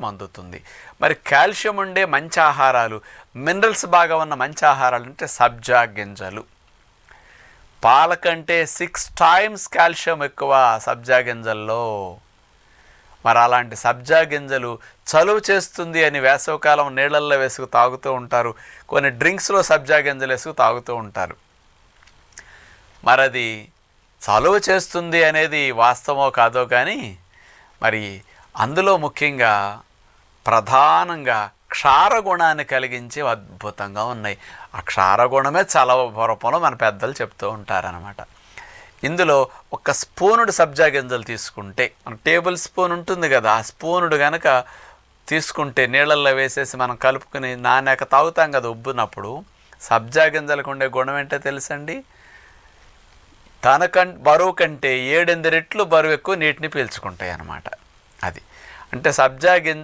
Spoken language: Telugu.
అందుతుంది. మరి కాల్షియం ఉండే మంచి ఆహారాలు, మినరల్స్ బాగా ఉన్న మంచి ఆహారాలు అంటే సబ్జా గింజలు. పాల కంటే 6 టైమ్స్ కాల్షియం ఎక్కువ సబ్జా గింజల్లో. మరి అలాంటి సబ్జా గింజలు చలువ చేస్తుంది అని వేసవికాలం నీళ్ళల్లో వేసుకు తాగుతూ ఉంటారు. కొన్ని డ్రింక్స్లో సబ్జా గింజలు వేసుకు తాగుతూ ఉంటారు. మరి అది చలువ చేస్తుంది అనేది వాస్తవమో కాదో కానీ మరి అందులో ముఖ్యంగా ప్రధానంగా క్షారగుణాన్ని కలిగించే అద్భుతంగా ఉన్నాయి. ఆ క్షారగుణమే చలవ రూపంలో మన పెద్దలు చెప్తూ ఉంటారనమాట. ఇందులో ఒక స్పూనుడు సబ్జా గింజలు తీసుకుంటే, మన టేబుల్ స్పూన్ ఉంటుంది కదా, ఆ స్పూనుడు కనుక తీసుకుంటే నీళ్ళల్లో వేసేసి మనం కలుపుకుని నానాక తాగుతాం కదా ఉబ్బునప్పుడు, సబ్జా గింజలకు ఉండే గుణం ఏంటో తెలుసండి? బరువు కంటే 7-8 రెట్లు బరువు ఎక్కువ నీటిని పీల్చుకుంటాయి అన్నమాట. అది అంటే సబ్జా గింజ